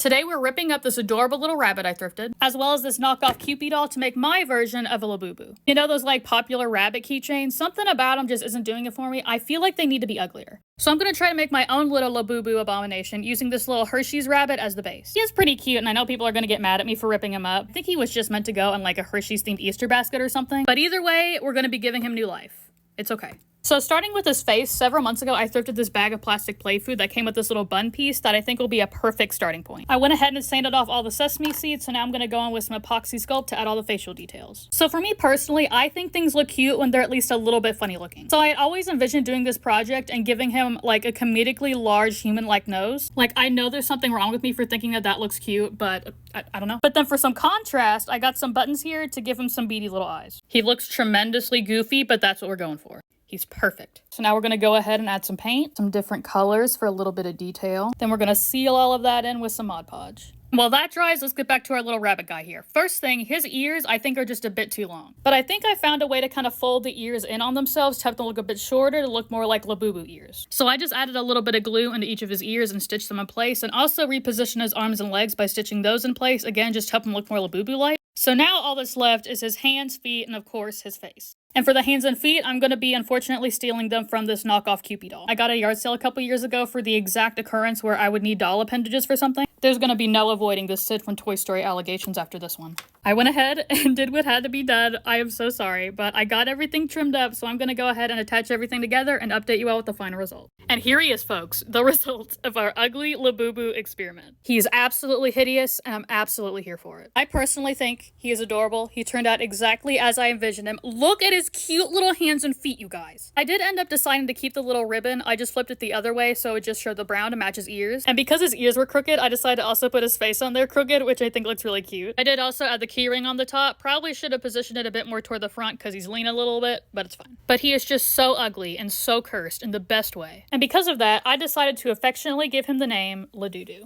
Today we're ripping up this adorable little rabbit I thrifted, as well as this knockoff Cupid doll to make my version of a Labubu. You know those like popular rabbit keychains? Something about them just isn't doing it for me. I feel like they need to be uglier. So I'm gonna try to make my own little Labubu abomination using this little Hershey's rabbit as the base. He is pretty cute, and I know people are gonna get mad at me for ripping him up. I think he was just meant to go in like a Hershey's themed Easter basket or something. But either way, we're gonna be giving him new life. It's okay. So starting with his face, several months ago, I thrifted this bag of plastic play food that came with this little bun piece that I think will be a perfect starting point. I went ahead and sanded off all the sesame seeds, so now I'm gonna go in with some epoxy sculpt to add all the facial details. So for me personally, I think things look cute when they're at least a little bit funny looking. So I had always envisioned doing this project and giving him like a comedically large human-like nose. Like I know there's something wrong with me for thinking that that looks cute, but I don't know. But then for some contrast, I got some buttons here to give him some beady little eyes. He looks tremendously goofy, but that's what we're going for. He's perfect. So now we're gonna go ahead and add some paint, some different colors for a little bit of detail. Then we're gonna seal all of that in with some Mod Podge. While that dries, let's get back to our little rabbit guy here. First thing, his ears I think are just a bit too long. But I think I found a way to kind of fold the ears in on themselves to have them look a bit shorter to look more like Labubu ears. So I just added a little bit of glue into each of his ears and stitched them in place, and also repositioned his arms and legs by stitching those in place, again just to help him look more Labubu-like. So now all that's left is his hands, feet, and of course his face. And for the hands and feet, I'm going to be unfortunately stealing them from this knockoff Cupid doll. I got a yard sale a couple years ago for the exact occurrence where I would need doll appendages for something. There's going to be no avoiding the Sid from Toy Story allegations after this one. I went ahead and did what had to be done. I am so sorry, but I got everything trimmed up, so I'm going to go ahead and attach everything together and update you all with the final result. And here he is, folks, the result of our ugly Labubu experiment. He is absolutely hideous, and I'm absolutely here for it. I personally think he is adorable. He turned out exactly as I envisioned him. Look at his cute little hands and feet, you guys. I did end up deciding to keep the little ribbon. I just flipped it the other way so it just showed the brown to match his ears. And because his ears were crooked, I decided to also put his face on there crooked, which I think looks really cute. I did also add the key ring on the top. Probably should have positioned it a bit more toward the front because he's leaning a little bit, but it's fine. But he is just so ugly and so cursed in the best way. And because of that, I decided to affectionately give him the name Ladudu.